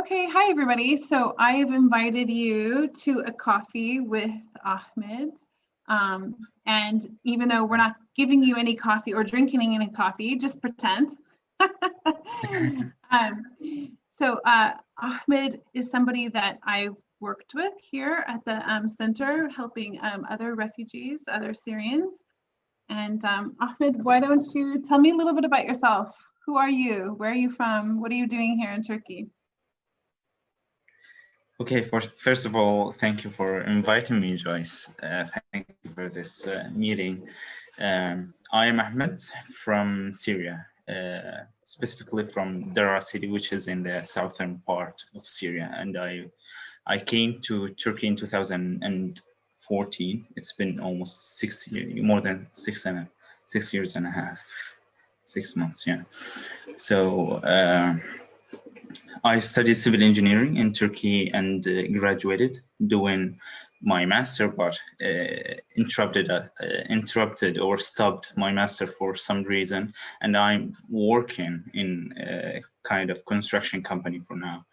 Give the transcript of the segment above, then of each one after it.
Okay, hi everybody. So I've invited you to a coffee with Ahmed. And even though we're not giving you any coffee or drinking any coffee, just pretend. um, Ahmed is somebody that I've worked with here at the center, helping other refugees, other Syrians. And Ahmed, why don't you tell me a little bit about yourself? Who are you? Where are you from? What are you doing here in Turkey? Okay, first of all, thank you for inviting me, Joyce. Thank you for this meeting. I am Ahmed from Syria, specifically from Dara city, which is in the southern part of Syria. And I came to Turkey in 2014. It's been almost 6 years, more than 6 years and a half, 6 months, yeah. So I studied civil engineering in Turkey and graduated doing my master, but interrupted or stopped my master for some reason, and I'm working in a kind of construction company for now.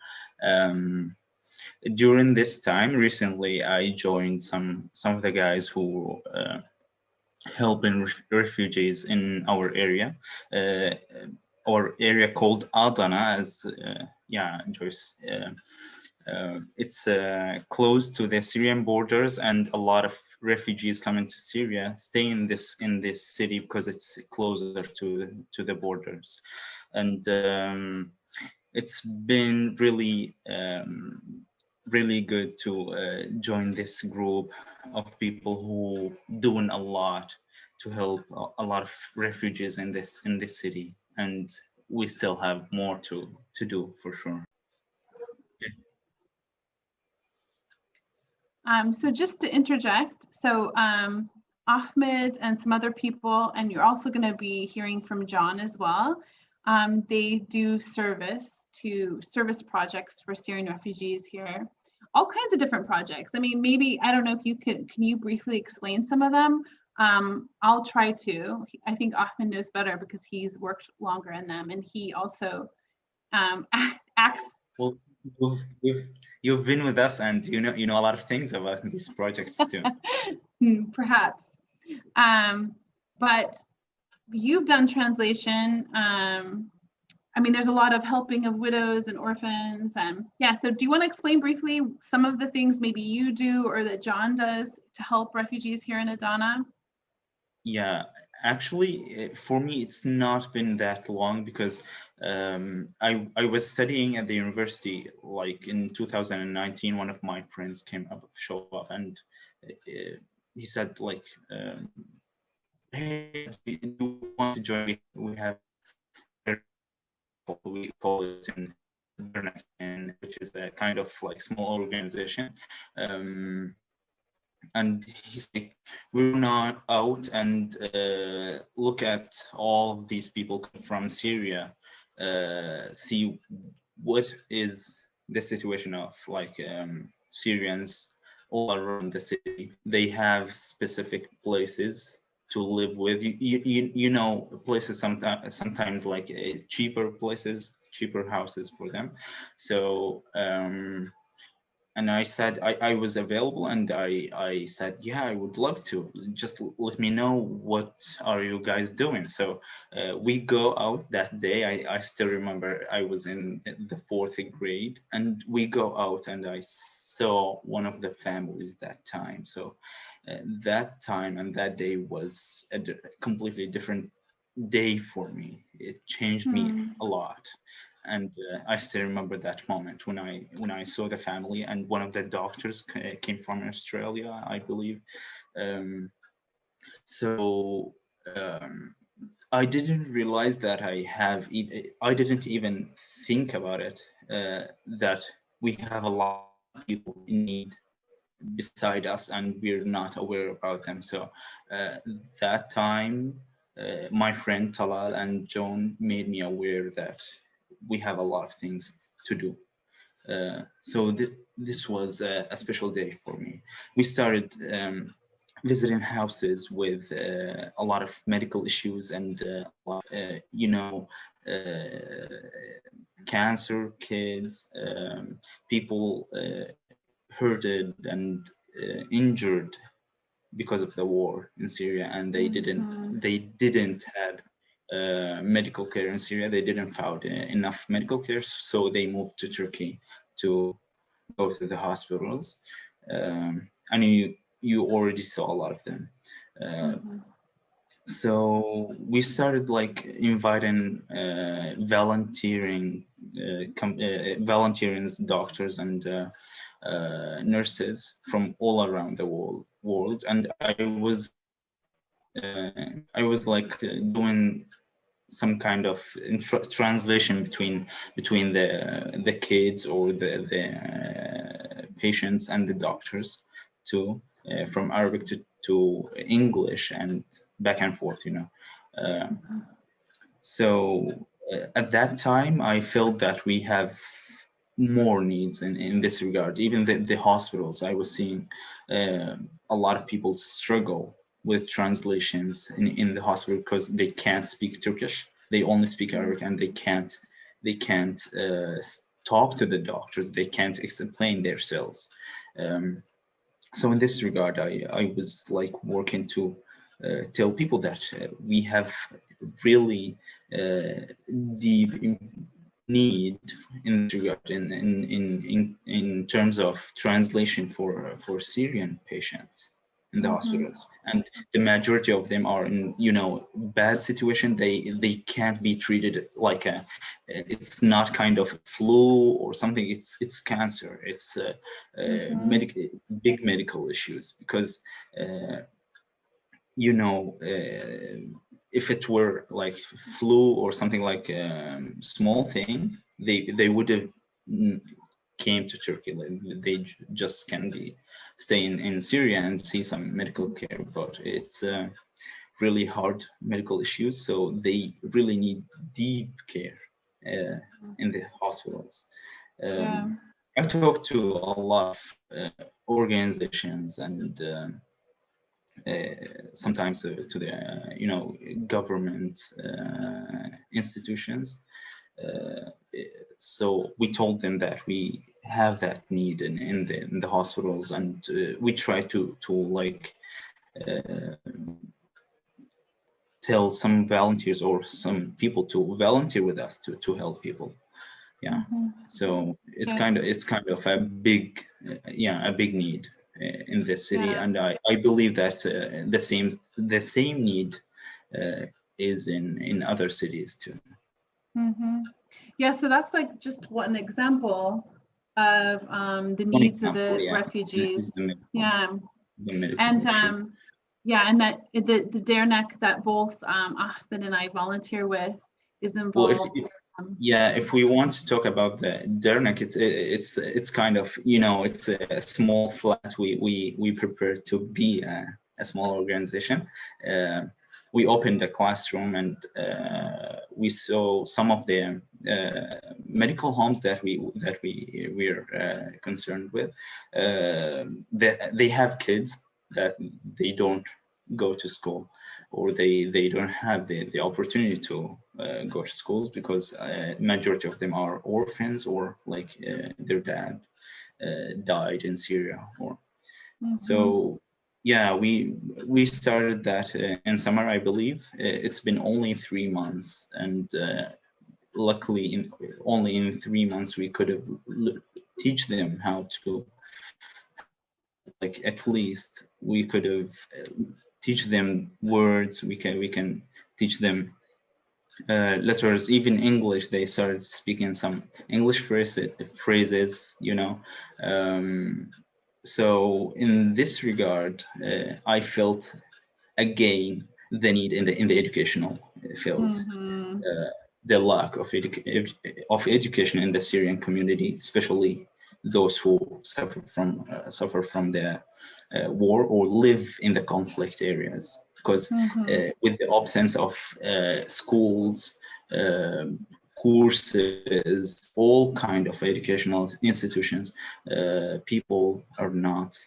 During this time, recently, I joined some of the guys who helping refugees in our area. Our area called Adana, as Joyce. It's close to the Syrian borders, and a lot of refugees coming to Syria stay in this city because it's closer to the borders, and it's been really really good to join this group of people who doing a lot to help a lot of refugees in this city, and we still have more to do for sure. So just to interject, so Ahmed and some other people, and you're also going to be hearing from John as well. They do service projects for Syrian refugees here, all kinds of different projects. I mean, maybe, I don't know if you can you briefly explain some of them? I'll try to. I think Ahmed knows better because he's worked longer in them, and he also acts. Well, you've been with us, and you know a lot of things about these projects too. Perhaps, but you've done translation. I mean, there's a lot of helping of widows and orphans. Yeah, so do you want to explain briefly some of the things maybe you do or that John does to help refugees here in Adana? Yeah, actually, for me, it's not been that long because I was studying at the university. Like in 2019, one of my friends showed up, and he said, like, "Hey, do you want to join? We have we call it in Adana, which is a kind of like small organization." And he's like, we're not out and look at all of these people from Syria, see what is the situation of like Syrians all around the city. They have specific places to live with. You know, places sometimes like cheaper places, cheaper houses for them. So and I said I was available, and I said, yeah, I would love to. Just let me know what are you guys doing. So we go out that day. I still remember I was in the 4th grade, and we go out, and I saw one of the families that time. So that time and that day was a completely different day for me. It changed me a lot. And I still remember that moment when I saw the family, and one of the doctors came from Australia, I believe. So I didn't realize that I didn't even think about it, that we have a lot of people in need beside us, and we're not aware about them. So that time, my friend Talal and Joan made me aware that we have a lot of things to do. So this was a special day for me. We started visiting houses with a lot of medical issues and cancer kids, people hurted and injured because of the war in Syria, and they didn't had medical care in Syria. They didn't found enough medical care, so they moved to Turkey to go to the hospitals, and you already saw a lot of them. So we started like inviting volunteering doctors and nurses from all around the world, and I was like doing some kind of translation between the kids or the patients and the doctors too, from Arabic to English and back and forth, you know. So at that time, I felt that we have more needs in this regard. Even the hospitals, I was seeing a lot of people struggle with translations in the hospital because they can't speak Turkish. They only speak Arabic, and they can't talk to the doctors. They can't explain themselves. So in this regard, I was like working to tell people that we have really deep need in this regard in terms of translation for Syrian patients in the hospitals, and the majority of them are in, you know, bad situation. They can't be treated like it's not kind of flu or something. It's cancer. It's big medical issues, because you know, if it were like flu or something like small thing, they would have came to Turkey. They just can be stay in Syria and see some medical care, but it's really hard medical issues, so they really need deep care in the hospitals. I talked to a lot of organizations and sometimes to the you know, government institutions. So we told them that we have that need in the hospitals, and we try to like tell some volunteers or some people to volunteer with us to help people. Yeah. So it's kind of a big a big need in this city, and I believe that the same need is in other cities too. Yeah, so that's like just one example of the needs of the refugees. And that the dernek that both Ahmed and I volunteer with is involved. Well, if we want to talk about the dernek, it's kind of, you know, it's a small flat. We prepare to be a small organization. We opened a classroom, and we saw some of the medical homes that we're concerned with. They have kids that they don't go to school, or they don't have the opportunity to go to schools, because majority of them are orphans, or like their dad died in Syria, or so. Yeah, we started that in summer, I believe. It's been only 3 months, and luckily only in 3 months we could have teach them how to, like, at least we could have teach them words. We can teach them letters, even English. They started speaking some English phrases, you know. So in this regard, I felt again the need in the educational field, the lack of education in the Syrian community, especially those who suffer from the war or live in the conflict areas, because with the absence of schools, courses, all kind of educational institutions, people are not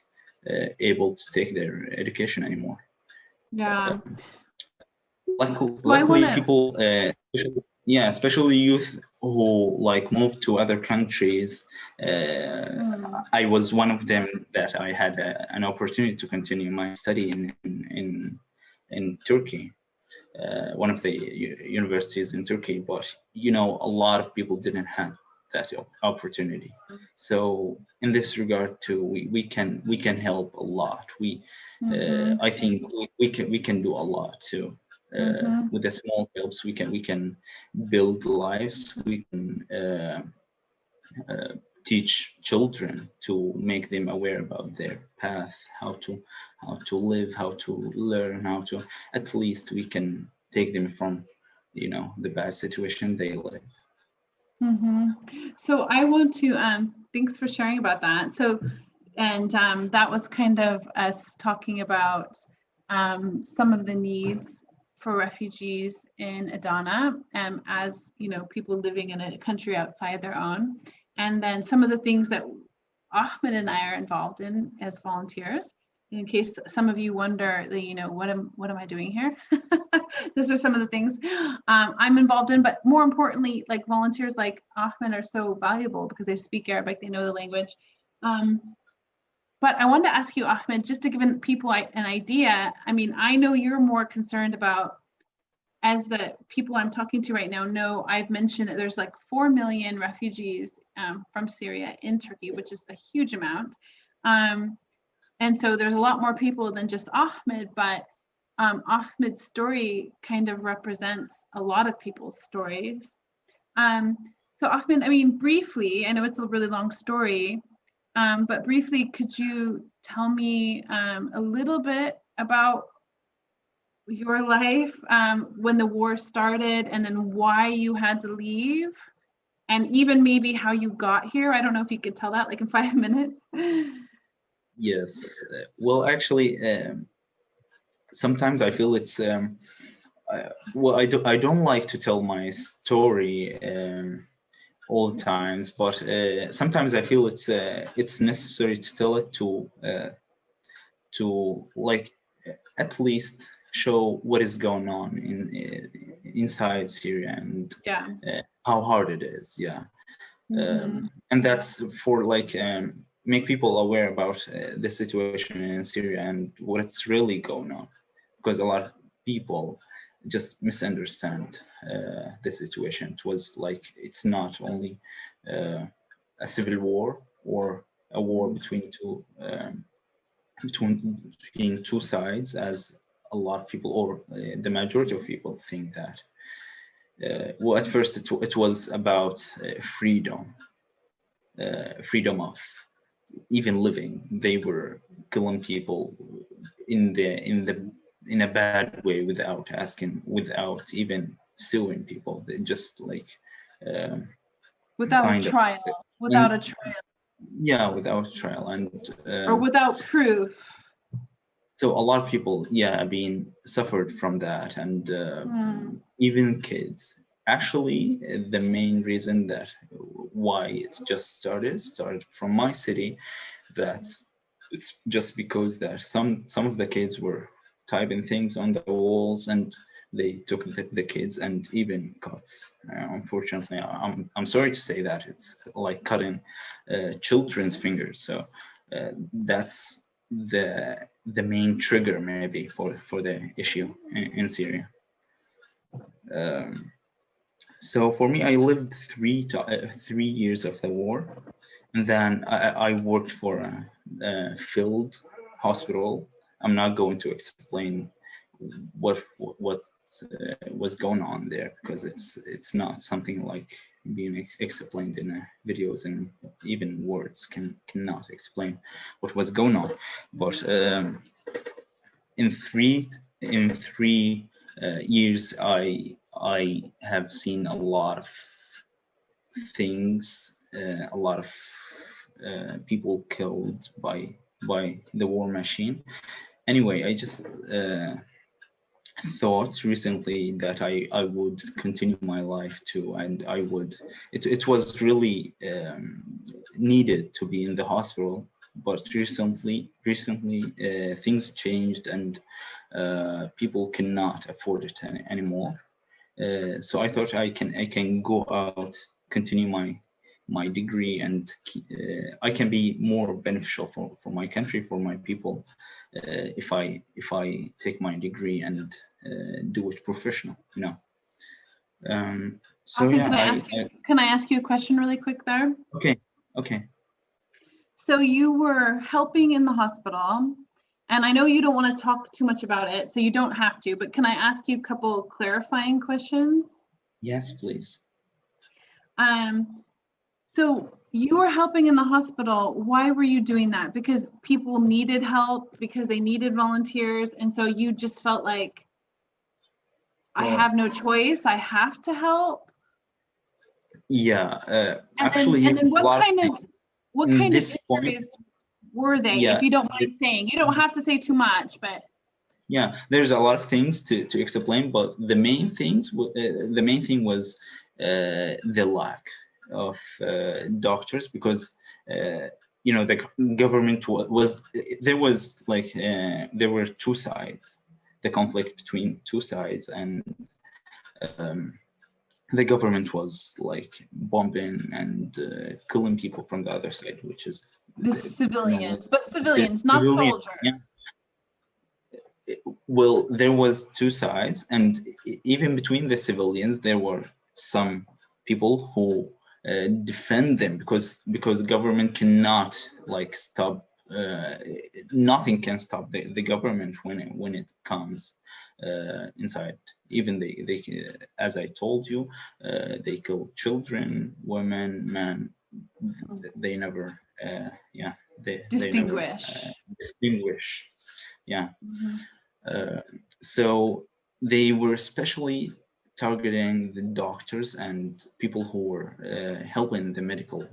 able to take their education anymore. Luckily, people yeah, especially youth who like moved to other countries. I was one of them that I had an opportunity to continue my study in Turkey, one of the universities in Turkey. But you know, a lot of people didn't have that opportunity. So in this regard too, we can help a lot. I think we can do a lot too. With the small helps, we can build lives. We can teach children to make them aware about their path, how to live, how to learn, how to at least we can take them from, you know, the bad situation they live. So I want to thanks for sharing about that. So and that was kind of us talking about some of the needs for refugees in Adana, as you know, people living in a country outside their own, and then some of the things that Ahmed and I are involved in as volunteers. In case some of you wonder, you know, what am I doing here? Those are some of the things I'm involved in, but more importantly, like volunteers like Ahmed are so valuable because they speak Arabic, they know the language. But I wanted to ask you, Ahmed, just to give people an idea. I mean, I know you're more concerned about, as the people I'm talking to right now know, I've mentioned that there's like 4 million refugees from Syria in Turkey, which is a huge amount. And so there's a lot more people than just Ahmed, but Ahmed's story kind of represents a lot of people's stories. So Ahmed, I mean, briefly, I know it's a really long story, but briefly, could you tell me a little bit about your life when the war started, and then why you had to leave, and even maybe how you got here? I don't know if you could tell that like in 5 minutes. Yes. Well, actually, sometimes I feel it's well, I don't like to tell my story all the times, but sometimes I feel it's necessary to tell it to like at least show what is going on inside Syria and Yeah. how hard it is. Yeah. And that's for like make people aware about the situation in Syria and what's really going on, because a lot of people just misunderstand the situation. It was like it's not only a civil war or a war between two sides, as a lot of people or the majority of people think that. Well, at first it was about freedom of even living. They were killing people in a bad way without asking, without even suing people. They just like without a trial, without a trial. Yeah, without trial and or without proof. So a lot of people, yeah, being suffered from that, and even kids. Actually, the main reason that why it just started from my city, that it's just because that some of the kids were typing things on the walls, and they took the kids and even cuts. Unfortunately, I'm sorry to say that it's like cutting children's fingers. So that's the main trigger maybe for the issue in Syria. So for me, I lived 3 years of the war, and then I worked for a field hospital. I'm not going to explain what was going on there, because it's not something like being explained in videos, and even words cannot explain what was going on. But in three years, I have seen a lot of things, a lot of people killed by the war machine. Anyway, I just thought recently that I would continue my life too, and I would. It was really needed to be in the hospital, but recently things changed, and people cannot afford it anymore. So I thought I can go out, continue my degree, and I can be more beneficial for my country, for my people, if I take my degree and do it professional, you know. So Ahmed, yeah, can I ask you a question really quick there? Okay. So you were helping in the hospital, and I know you don't want to talk too much about it, so you don't have to, but can I ask you a couple clarifying questions? Yes, please. So you were helping in the hospital. Why were you doing that? Because people needed help, because they needed volunteers, and so you just felt like, I have no choice, I have to help? Yeah, And actually, then what kind of this point, injuries were they, yeah, if you don't mind saying? You don't have to say too much, but yeah, there's a lot of things to explain, but the main thing was the lack of doctors, because you know, the government was there was like there were two sides, the conflict between two sides, and the government was like bombing and killing people from the other side, which is the civilians, but civilians, not civilian. soldiers. Yeah. Well, there was two sides, and even between the civilians, there were some people who defend them, because government cannot like stop. Nothing can stop the government when it comes inside. Even they as I told you, they kill children, women, men. They never they never distinguish. Yeah. So they were especially targeting the doctors and people who were helping the medical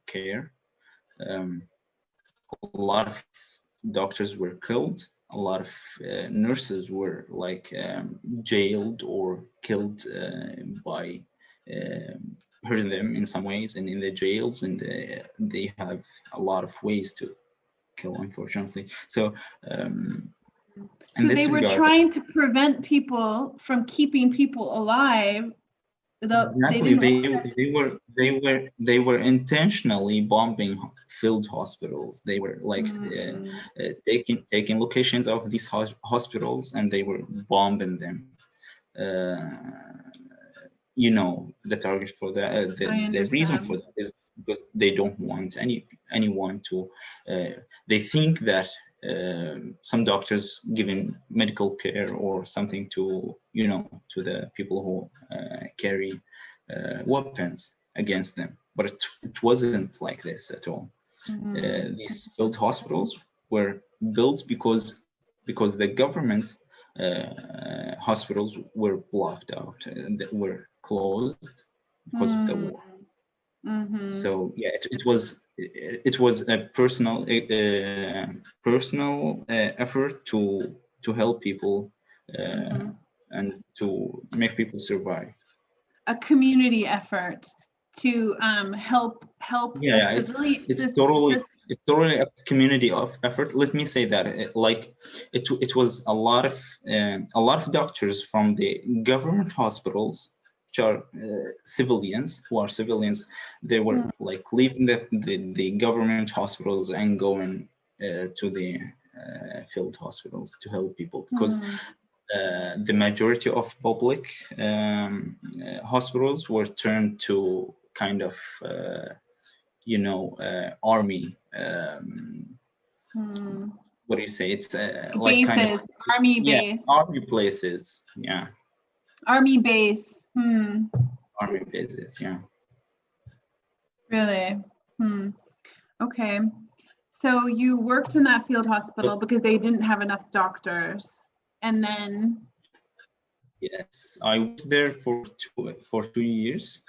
care. A lot of doctors were killed. A lot of nurses were like jailed or killed by hurting them in some ways, and in the jails, and they have a lot of ways to kill, unfortunately. So so they were trying to prevent people from keeping people alive. Exactly, they were intentionally bombing field hospitals. They were like taking locations of these hospitals, and they were bombing them. You know, the target for that, the reason for that is because they don't want anyone to. They think that some doctors giving medical care or something to, you know, to the people who carry weapons against them, but it wasn't like this at all. These field hospitals were built because the government hospitals were blocked out, that were closed because of the war. So yeah, it was a personal effort to help people and to make people survive. A community effort to help Yeah, the civilian. it's totally a community of effort. Let me say that it was a lot of doctors from the government hospitals, which are civilians, they were like leaving the government hospitals and going to the field hospitals to help people, because the majority of public hospitals were turned to kind of you know, army, what do you say, it's like bases, kind of army base, army places, yeah, army base. army bases, yeah. Really? Okay, so you worked in that field hospital because they didn't have enough doctors, and then yes, I worked there for 2 years.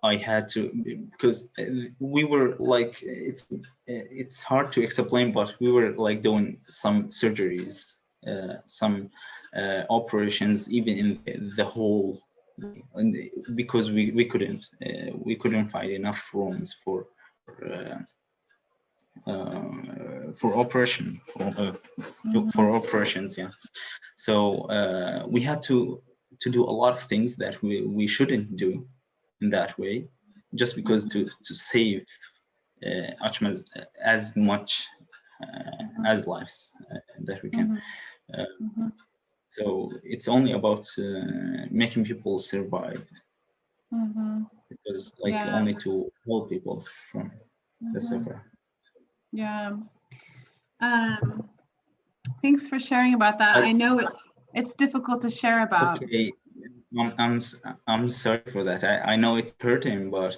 I had to, because we were like, it's hard to explain, but we were like doing some surgeries, some operations, even in the whole, because we couldn't find enough rooms for operation for operations, yeah. So we had to to do a lot of things that we shouldn't do in that way, just because to save as much as lives that we can. So it's only about making people survive, because like only to help people from the suffer. Yeah. Thanks for sharing about that. I know it's difficult to share about. Okay, I'm sorry for that. I know it's hurting, but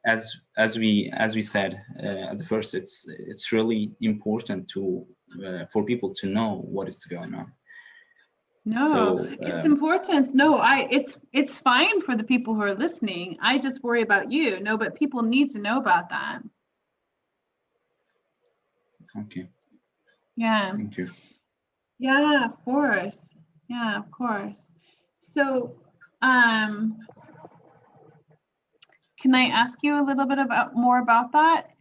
as we said at the first, it's really important to for people to know what is going on. No, so, it's important. No, it's fine for the people who are listening. I just worry about you. No, but people need to know about that. Okay. Yeah. Thank you. Yeah, of course. Yeah, of course. So, can I ask you a little bit more about that?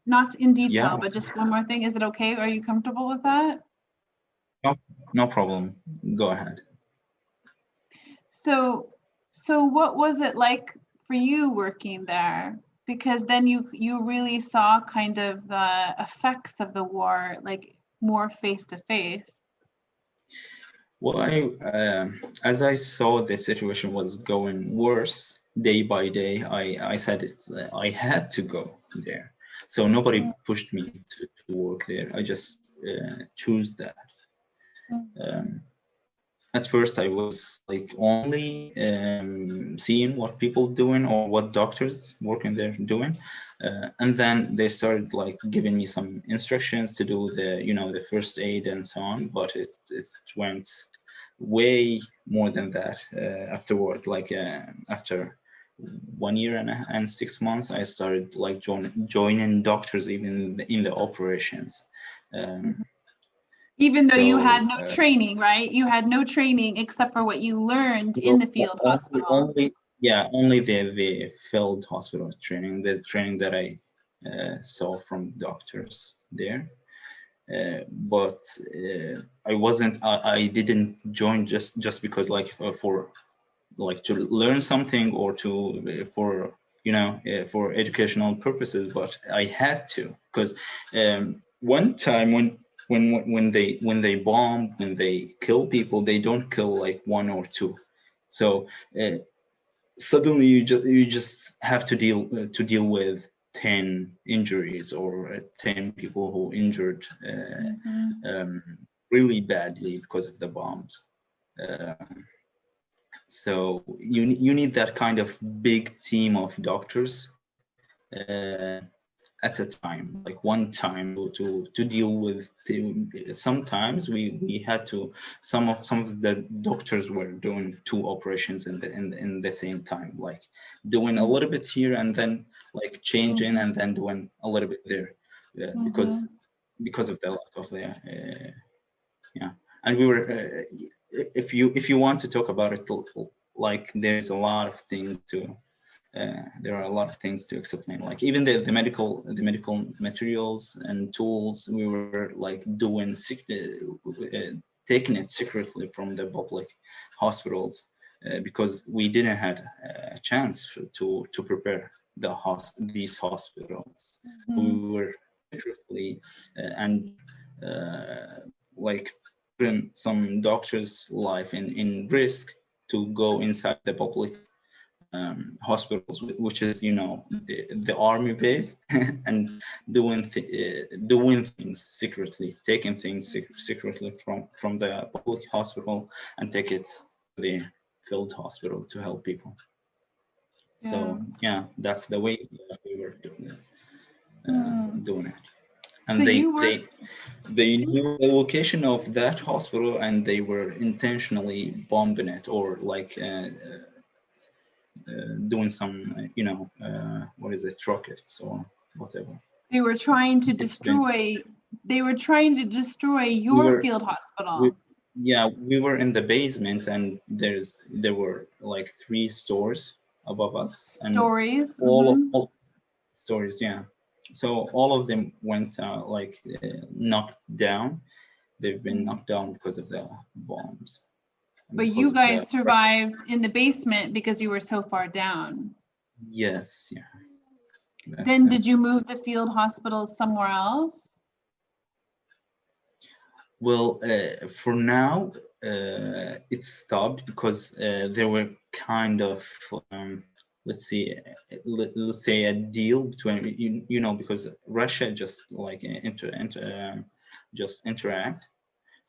Not in detail, but just one more thing. Is it okay? Are you comfortable with that? No problem. Go ahead. So what was it like for you working there? Because then you really saw kind of the effects of the war, like more face to face. Well, as I saw the situation was going worse day by day, I said I had to go there. So nobody pushed me to work there. I just chose that. At first, I was like only seeing what people doing or what doctors working there doing, and then they started like giving me some instructions to do the first aid and so on. But it went way more than that afterward. Like after 1 year and 6 months, I started like joining doctors even in the operations. Even though you had no training, right? You had no training except for what you learned in the field hospital. Only the field hospital training, the training that I saw from doctors there. But I didn't join just because like for like to learn something or for for educational purposes, but I had to, because one time when they bomb, when they kill people, they don't kill like one or two. So suddenly you just have to deal with 10 injuries or 10 people who injured really badly because of the bombs. So you need that kind of big team of doctors at a time, like one time to deal with. Sometimes we had to, some of the doctors were doing 2 operations in the same time, like doing a little bit here and then like changing and then doing a little bit there, because of the lack of the and we were if you want to talk about it, like there's a lot of things to there are a lot of things to explain, like even the medical materials and tools we were like doing taking it secretly from the public hospitals because we didn't have a chance to prepare these hospitals. We were secretly and like putting some doctors' life in risk to go inside the public hospitals, which is the army base, and doing things secretly, taking things secretly from the public hospital and take it to the field hospital to help people. So that's the way that we were doing it. And so they knew the location of that hospital, and they were intentionally bombing it or like doing some what is it, rockets or whatever. They were trying to destroy your field hospital. We were in the basement, and there were like 3 stores above us, and all stories, so all of them went knocked down. They've been knocked down because of the bombs. But because you of the guys survived in the basement because you were so far down. yes, yeah. Then did you move the field hospitals somewhere else? Well, for now, it stopped because there were kind of, let's see, let's say a deal between, you know, because Russia just like just interact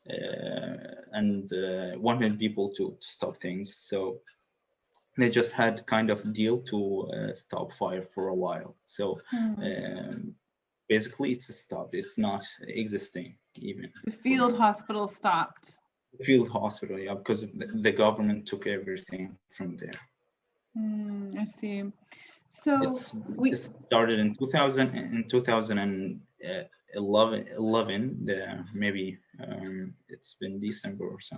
and wanted people to stop things. So they just had kind of deal to stop fire for a while. So basically it's stopped. It's not existing even. The field hospital stopped. Field hospital, yeah, because the government took everything from there. I see. So it started in 2011, maybe it's been December or so,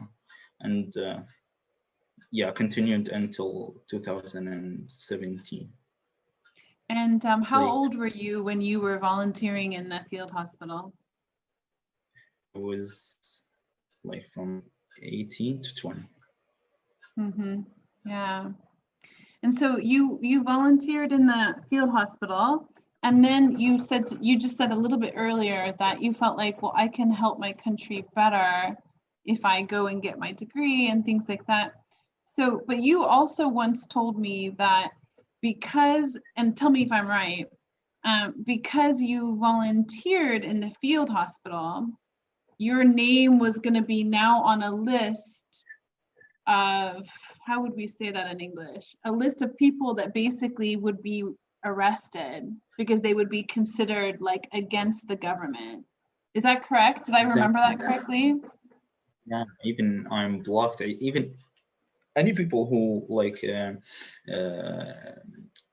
and yeah, continued until 2017. And how Late. old were you when you were volunteering in the field hospital? It was like from 18 to 20. Yeah. And so you volunteered in the field hospital, and then you just said a little bit earlier that you felt like, well, I can help my country better if I go and get my degree and things like that. So, but you also once told me that because, and tell me if I'm right, because you volunteered in the field hospital, your name was going to be now on a list of, how would we say that in English? A list of people that basically would be arrested because they would be considered like against the government. Is that correct? Did I remember that correctly? Yeah, even I'm blocked. Even any people who like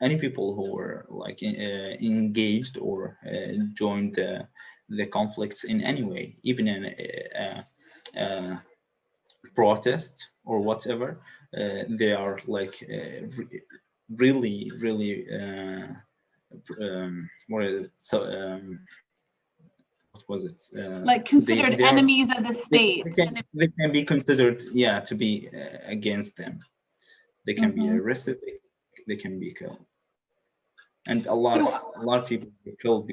any people who were like engaged or joined the conflicts in any way, even in protest or whatever, they are like really what is it? So what was it? Like considered they are, enemies of the state. they can be considered, yeah, to be against them. They can be arrested. They can be killed, and a lot of people were killed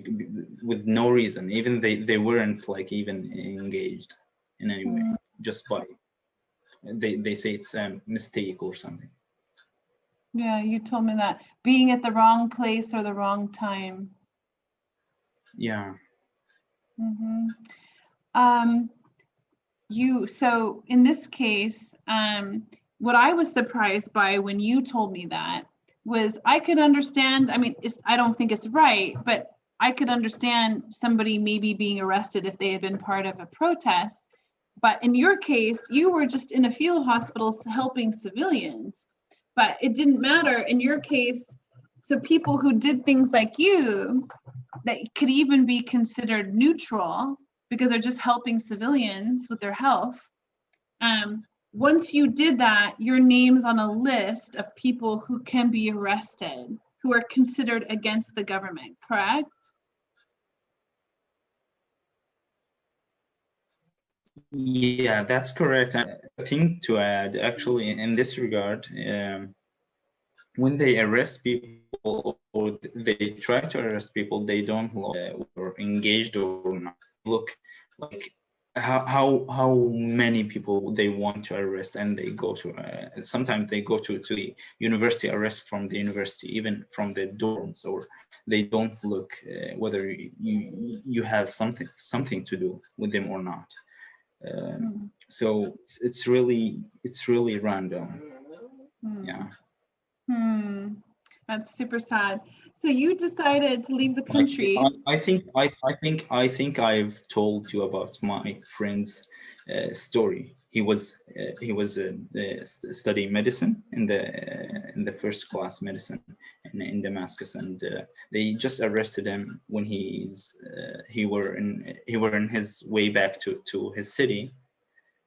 with no reason. Even they weren't like even engaged in any way, just by they say it's a mistake or something. Yeah, you told me that, being at the wrong place or the wrong time. Yeah. So in this case, what I was surprised by when you told me that was, I could understand, I mean, I don't think it's right, but I could understand somebody maybe being arrested if they had been part of a protest. But in your case, you were just in a field hospital helping civilians, but it didn't matter in your case. So people who did things like you, that could even be considered neutral because they're just helping civilians with their health. Once you did that, your name's on a list of people who can be arrested, who are considered against the government, correct? Yeah, that's correct. I think to add, actually, in this regard, when they arrest people or they try to arrest people, they don't look or engaged or not. Look like how many people they want to arrest, and they go to sometimes they go to the university, arrest from the university, even from the dorms, or they don't look whether you have something to do with them or not. So it's really random. Yeah. That's super sad. So you decided to leave the country. I think I've told you about my friend's story. He was studying medicine in the first class medicine in Damascus, and they just arrested him when he were in his way back to his city,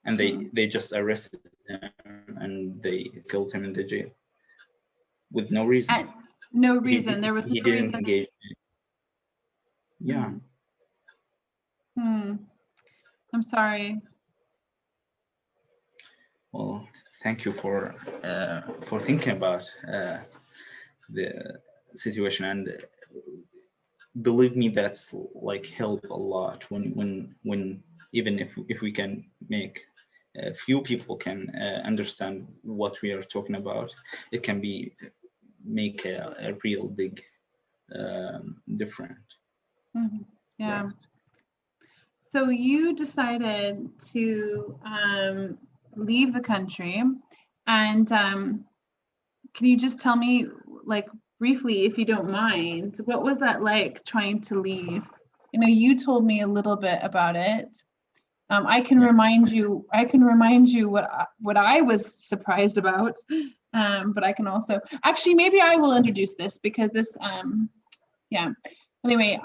and they just arrested him and they killed him in the jail with no reason. No reason. There was no didn't reason. engage. Yeah. I'm sorry. Well, thank you for thinking about the situation, and believe me, that's like help a lot when even if we can make a few people can understand what we are talking about, it can be make a real big difference. Mhm. Yeah. Right. So you decided to leave the country, and can you just tell me, like, briefly, if you don't mind, what was that like trying to leave? You know, you told me a little bit about it. I can Yeah. remind you. I can remind you what I was surprised about. But I can also actually maybe I will introduce this because this. Yeah. Anyway,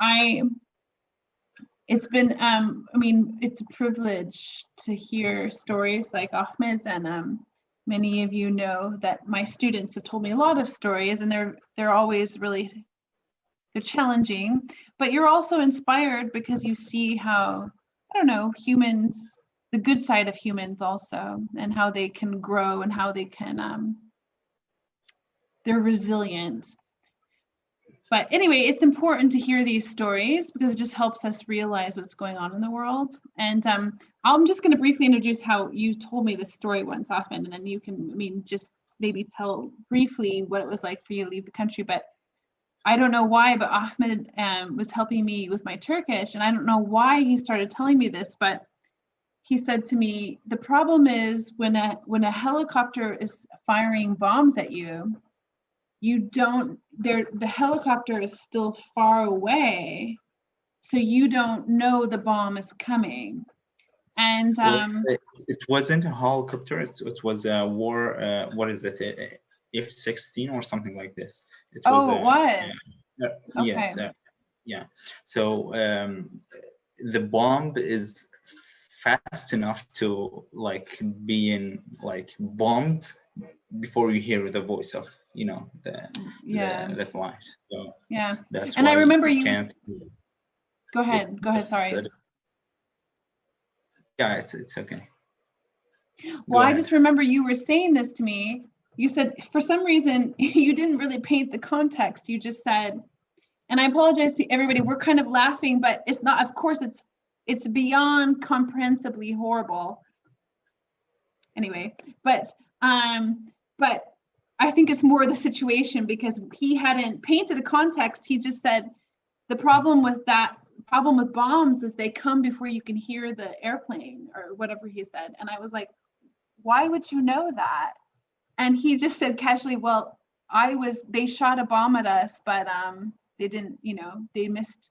it's been I mean, it's a privilege to hear stories like Ahmed's, and many of you know that my students have told me a lot of stories, and they're always really, they're challenging, but you're also inspired because you see how, I don't know, humans, the good side of humans also, and how they can grow and how they can they're resilient. But anyway, it's important to hear these stories because it just helps us realize what's going on in the world. And I'm just going to briefly introduce how you told me this story once, Ahmed, and then you can, I mean, just maybe tell briefly what it was like for you to leave the country. But I don't know why, but Ahmed was helping me with my Turkish, and I don't know why he started telling me this, but he said to me, the problem is when a helicopter is firing bombs at you, you don't, the helicopter is still far away, so you don't know the bomb is coming. And Well, it wasn't a helicopter. It was a war. What is it? F-16 or something like this. It was oh, it was. Okay. yes, yeah. So the bomb is fast enough to like being like bombed before you hear the voice of Yeah. the flight. So Yeah. that's And I why remember you you, can't. go It ahead, sorry. Yeah, it's okay. Well, Go I ahead. just remember you were saying this to me. You said for some reason you didn't really paint the context. You just said, and I apologize to everybody, we're kind of laughing, but it's not, of course, it's beyond comprehensively horrible. Anyway, but I think it's more the situation because he hadn't painted a context. He just said the problem with bombs is they come before you can hear the airplane or whatever he said. And I was like, why would you know that? And he just said casually, well, they shot a bomb at us, but they didn't, they missed.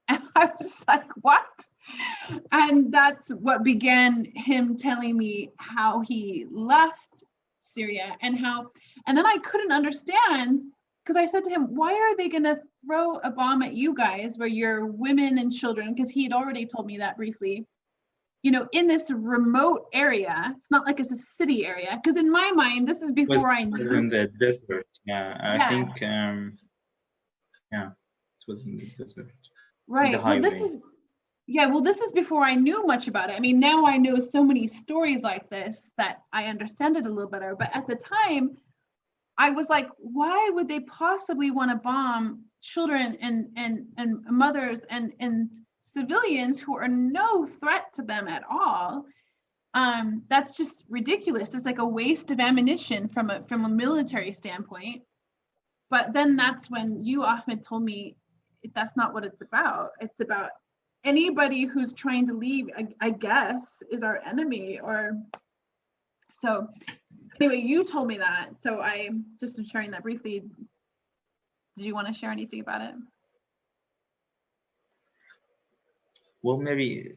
And I was just like, what? And that's what began him telling me how he left Syria and then I couldn't understand because I said to him, why are they going to throw a bomb at you guys where you're women and children? Because he had already told me that briefly, in this remote area. It's not like it's a city area. Because in my mind, this is before I Was knew. in the desert. Yeah, I Yeah. think. Yeah, it was in the desert. Right. The highway. Well, this is before I knew much about it. I mean, now I know so many stories like this that I understand it a little better. But at the time, I was like, why would they possibly want to bomb children and mothers and civilians who are no threat to them at all? That's just ridiculous. It's like a waste of ammunition from a military standpoint. But then that's when you, Ahmed, told me that's not what it's about. It's about anybody who's trying to leave, I guess, is our enemy. Or so anyway, you told me that. So I just am sharing that briefly. Did you want to share anything about it? Well, maybe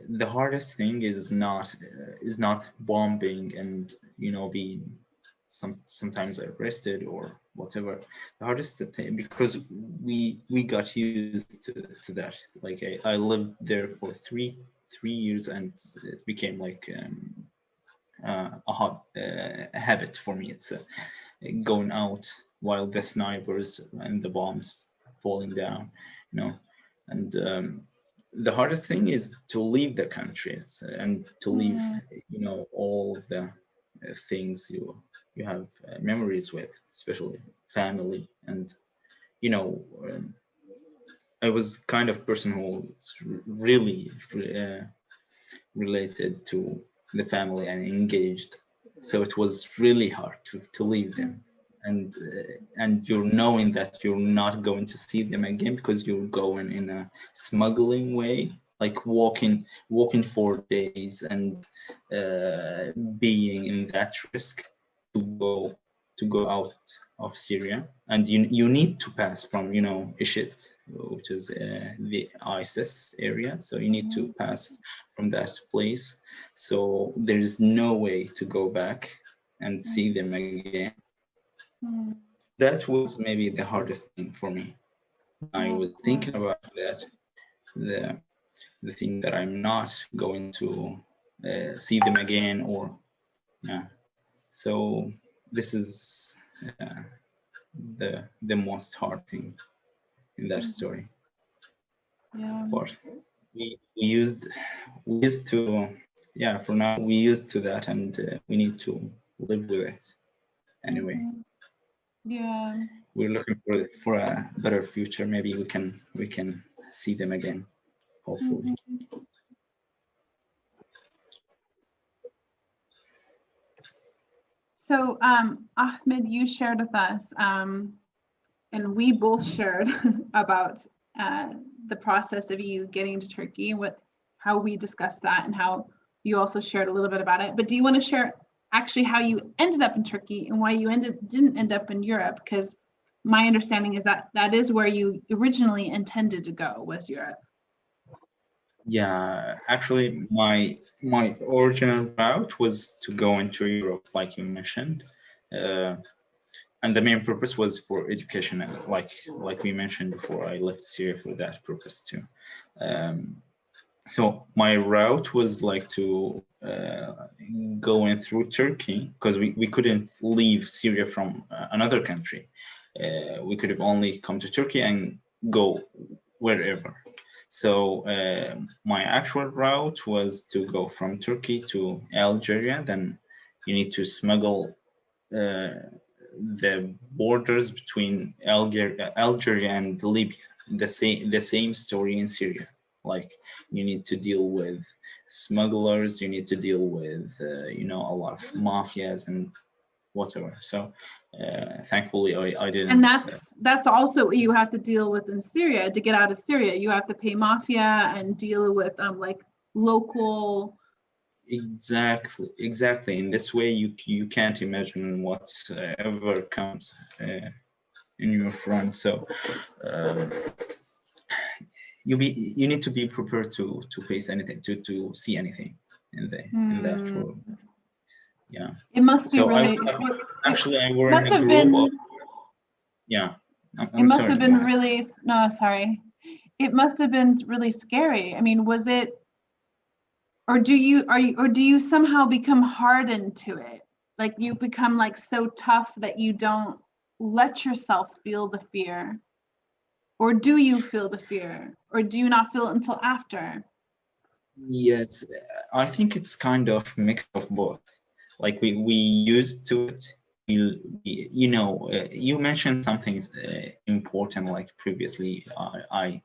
the hardest thing is not bombing and being sometimes arrested or whatever. The hardest thing, because we got used to that. Like I lived there for three years, and it became like a habit for me. It's going out while the snipers and the bombs falling down, and the hardest thing is to leave the country and to leave all the things you have memories with, especially family. And you know, I was kind of person who was really related to the family and engaged, so it was really hard to leave them. And you're knowing that you're not going to see them again because you're going in a smuggling way, like walking for days and being in that risk to go out of Syria. And you need to pass from, you know, Ishit, which is the ISIS area, so you need to pass from that place. So there is no way to go back and see them again. That was maybe the hardest thing for me. I was thinking about that, the thing that I'm not going to see them again, or yeah. So this is the most hard thing in that story. Yeah. But we used to, yeah, for now we used to that, and we need to live with it anyway. Yeah. We're looking for a better future. Maybe we can see them again, hopefully. So Ahmed, you shared with us, and we both shared about the process of you getting to Turkey, how we discussed that, and how you also shared a little bit about it. But do you want to share actually how you ended up in Turkey and why you didn't end up in Europe? Because my understanding is that is where you originally intended to go, was Europe. Yeah, actually, my original route was to go into Europe, like you mentioned, and the main purpose was for education, like we mentioned before. I left Syria for that purpose too. So my route was like to go in through Turkey, because we couldn't leave Syria from another country. We could have only come to Turkey and go wherever. So my actual route was to go from Turkey to Algeria. Then you need to smuggle the borders between Algeria and Libya. The same story in Syria. Like, you need to deal with smugglers, you need to deal with you know, a lot of mafias and whatever. So thankfully I didn't. And that's also what you have to deal with in Syria. To get out of Syria, you have to pay mafia and deal with like local. Exactly. In this way, you can't imagine whatever comes in your front. So you need to be prepared to face anything, to see anything in that world. Yeah. It must be really. I were in a group of. Yeah. It must have been really. No, sorry. It must have been really scary. I mean, was it? Or do you somehow become hardened to it? Like you become like so tough that you don't let yourself feel the fear? Or do you feel the fear? Or do you not feel it until after? Yes, I think it's kind of mix of both. Like we used to it. You know, you mentioned something important, like previously. I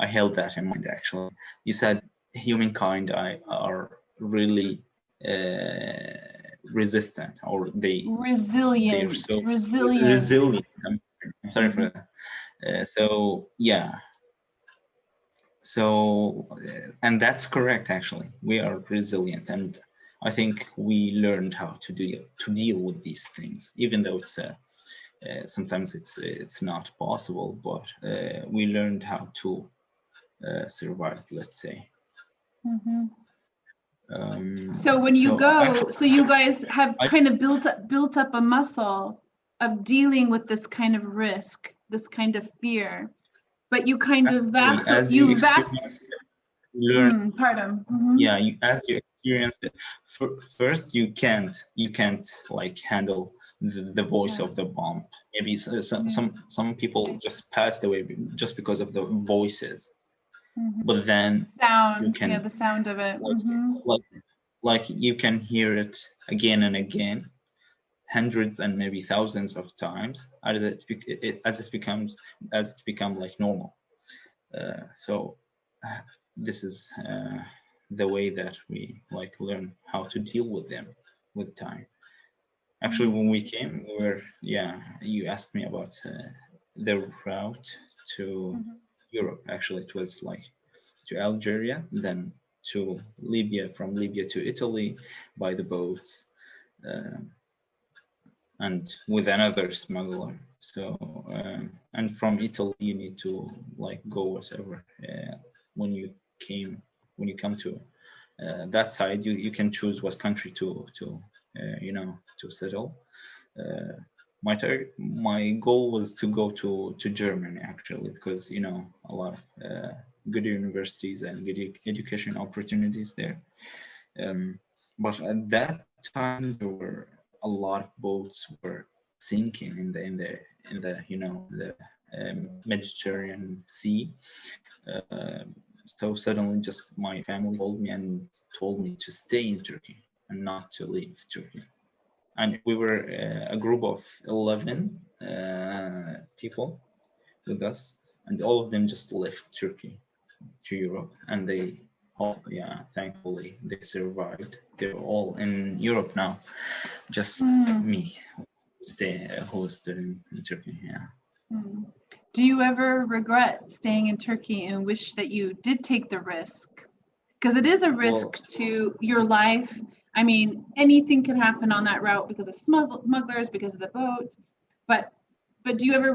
held that in mind, actually. You said humankind are really resistant, or they're so resilient. I'm sorry for that. So yeah. So and that's correct, actually. We are resilient, and I think we learned how to deal with these things, even though it's sometimes it's not possible, but we learned how to survive, let's say. So when you so you guys have kind of built up a muscle of dealing with this kind of risk, this kind of fear, but you kind of learn. Pardon. Yeah, as you experience it, first you can't like handle the voice of the bomb. Maybe some people just passed away just because of the voices. But then sound, the sound of it. like you can hear it again and again, hundreds and maybe thousands of times as it become like normal. So this is the way that we like learn how to deal with them with time. Actually, when we came, we were, yeah, you asked me about the route to Europe. Actually, it was like to Algeria, then to Libya, from Libya to Italy by the boats, and with another smuggler. So, and from Italy, you need to like go whatever. When you come to that side, you can choose what country to to settle. My goal was to go to Germany, actually, because a lot of good universities and good education opportunities there. But at that time, there were a lot of boats were sinking in the Mediterranean Sea. So suddenly, just my family called me and told me to stay in Turkey and not to leave Turkey. And we were a group of 11 people with us, and all of them just left Turkey to Europe, and they thankfully they survived. They're all in Europe now. Just me who stood in Turkey. Yeah. Do you ever regret staying in Turkey and wish that you did take the risk? Because it is a risk to your life. I mean, anything can happen on that route because of smugglers, because of the boat. But do you ever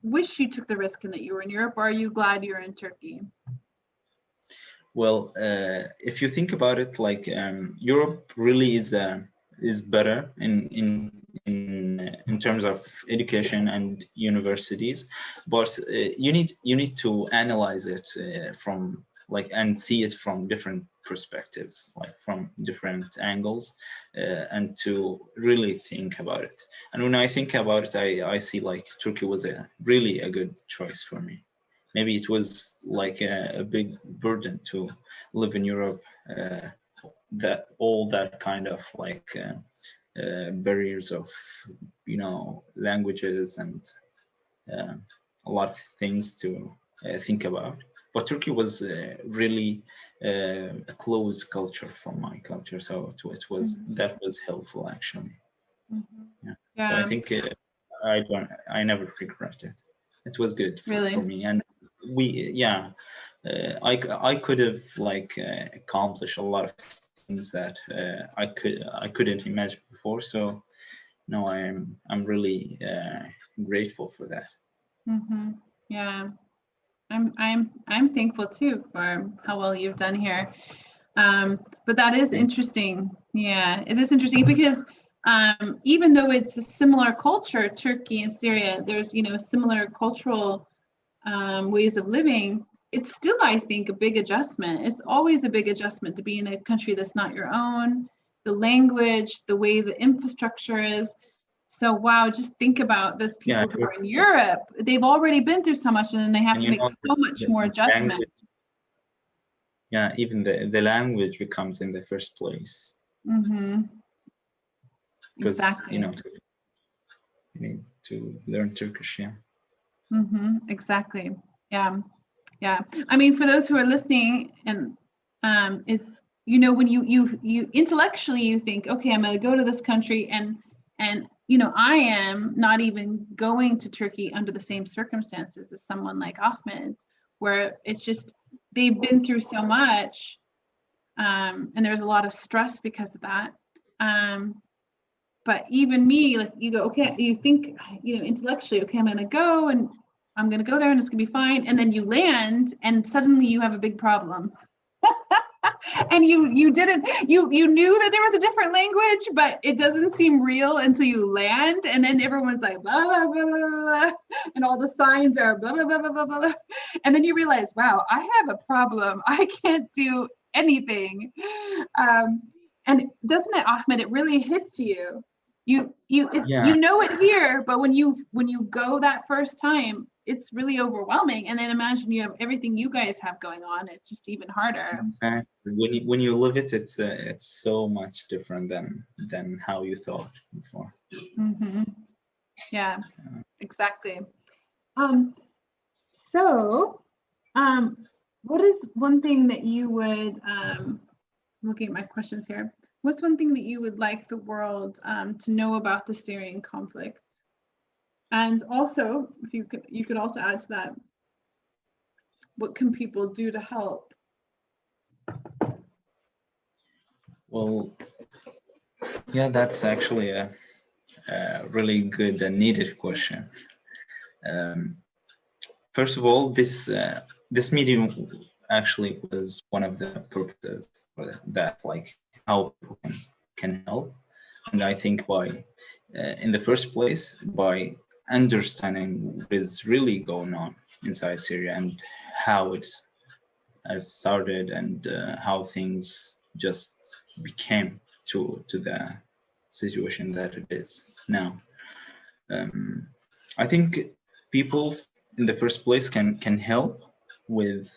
wish you took the risk and that you were in Europe, or are you glad you're in Turkey? Well, if you think about it, like Europe really is better in terms of education and universities, but you need to analyze it from and see it from different perspectives, like from different angles, and to really think about it. And when I think about it, I see like Turkey was really a good choice for me. Maybe it was like a big burden to live in Europe, that kind of like barriers of languages and a lot of things to think about. But Turkey was really a close culture from my culture, so it was that was helpful actually. Yeah. So I think I never regret it. It was good for me, and I could have accomplished a lot of things that I couldn't imagine before. So no, I'm really grateful for that. Yeah, I'm thankful too for how well you've done here. But that is interesting. Yeah, it is interesting because even though it's a similar culture, Turkey and Syria, there's similar cultural ways of living. It's still, I think, a big adjustment. It's always a big adjustment to be in a country that's not your own, the language, the way the infrastructure is. So wow, just think about those people who are in Europe. They've already been through so much, and then they have to make so much more adjustment. Yeah, even the language becomes in the first place. Because exactly. You need to learn Turkish. Yeah. Exactly. Yeah. I mean, for those who are listening, and is when you intellectually you think, okay, I'm going to go to this country, and I am not even going to Turkey under the same circumstances as someone like Ahmed, where it's just they've been through so much, and there's a lot of stress because of that. But even me, like you go, okay, you think, intellectually, okay, I'm going to go and I'm going to go there and it's going to be fine. And then you land and suddenly you have a big problem. And you knew that there was a different language, but it doesn't seem real until you land. And then everyone's like, blah, blah, blah, blah, blah, and all the signs are blah, blah, blah, blah, blah, blah. And then you realize, wow, I have a problem. I can't do anything. And doesn't it, Ahmed, it really hits you Yeah, you know it here, but when you go that first time, it's really overwhelming. And then imagine you have everything you guys have going on. It's just even harder. exactly. When you live it, it's so much different than how you thought before. Mm-hmm. Yeah, exactly. Um, so, what is one thing that you would, looking at my questions here, what's one thing that you would like the world to know about the Syrian conflict? And also, if you could also add to that, what can people do to help? Well, yeah, that's actually a really good and needed question. First of all, this medium actually was one of the purposes for that, like how people can help. And I think by in the first place, by understanding what is really going on inside Syria and how it has started and how things just became to the situation that it is now. I think people in the first place can help with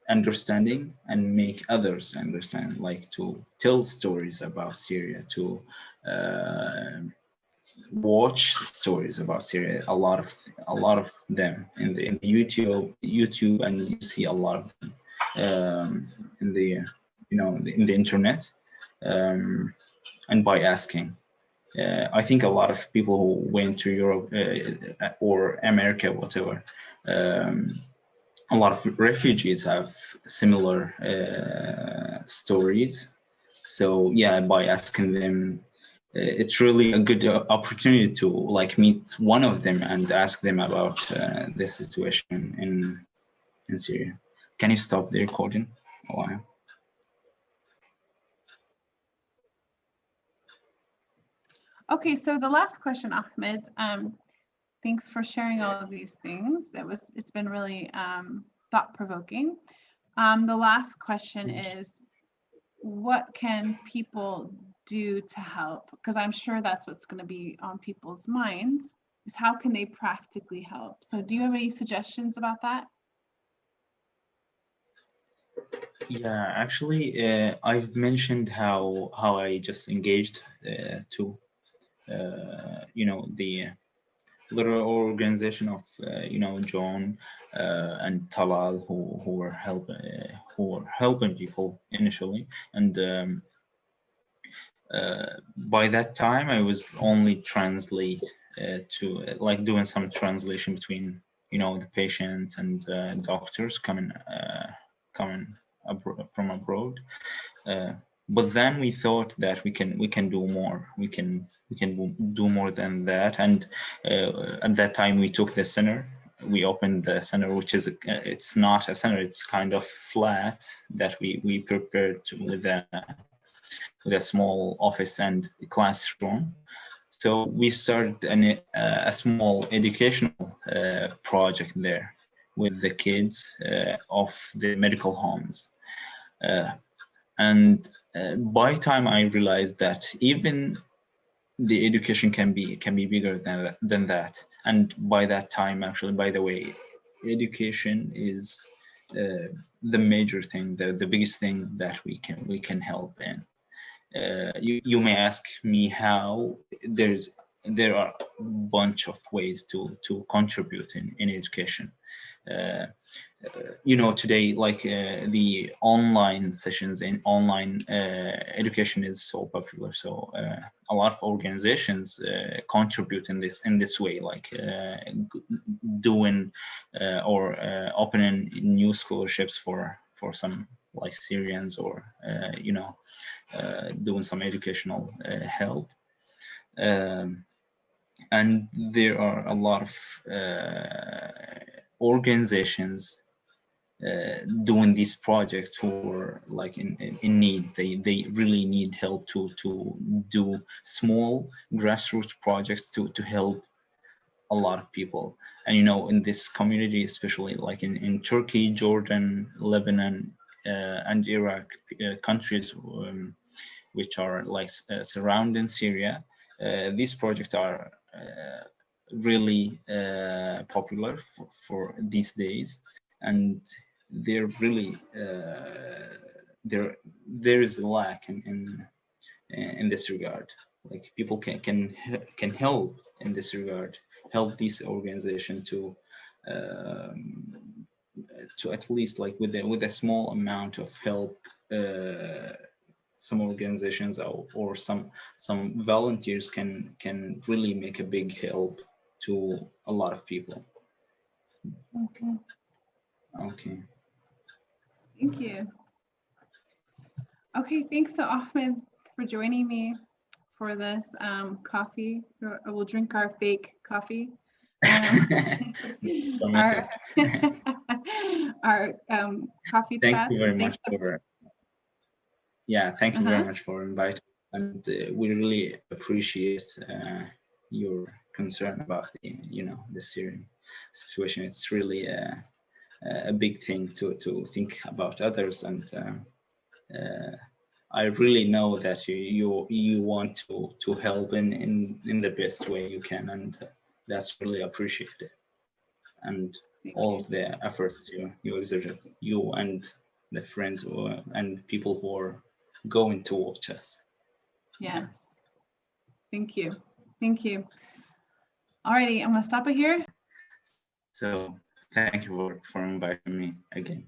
understanding and make others understand, like to tell stories about Syria, to watch stories about Syria. A lot of them in the YouTube, and you see a lot of them in the in the internet, and by asking. I think a lot of people who went to Europe or America, whatever, a lot of refugees have similar stories. So yeah, by asking them, it's really a good opportunity to like meet one of them and ask them about the situation in Syria. Can you stop the recording a while? Okay, so the last question, Ahmed. Thanks for sharing all of these things. It's been really thought-provoking. The last question is, what can people do to help? Because I'm sure that's what's going to be on people's minds, is how can they practically help? So do you have any suggestions about that? Yeah, actually, I've mentioned how I just engaged to the little organization of John and Talal who were helping people initially, and by that time I was only translate to like doing some translation between the patient and doctors coming from abroad. But then we thought that we can do more. We can do more than that. And at that time, we took the center. We opened the center, which is it's not a center. It's kind of flat that we prepared with a small office and classroom. So we started a small educational project there with the kids of the medical homes. And by time I realized that even the education can be bigger than that. And by that time, actually, by the way, education is the major thing, the biggest thing that we can help in. You may ask me how. There are a bunch of ways to contribute in education. Uh, Today, like the online sessions in online education is so popular. So a lot of organizations contribute in this way, like doing or opening new scholarships for some like Syrians, or doing some educational help. And there are a lot of organizations doing these projects who are like in need. They really need help to do small grassroots projects to help a lot of people. And in this community, especially like in Turkey, Jordan, Lebanon, and Iraq, countries which are like surrounding Syria, these projects are really popular for these days, and they're really there is a lack in this regard. Like people can help in this regard, help this organization to at least like with a small amount of help. Some organizations or some volunteers can really make a big help to a lot of people. Okay. Okay. Thank you. Okay, thanks to Ahmed for joining me for this coffee. We'll drink our fake coffee. Our, our coffee Thank chat. you very much for thank you very much for inviting, and we really appreciate your concern about the Syrian situation. It's really a big thing to think about others, and I really know that you want to help in the best way you can, and that's really appreciated. And all of the efforts you exerted, you and the friends and people who are going to watch us. Yes. Thank you. Thank you. Alrighty, I'm gonna stop it here. So thank you for inviting me again.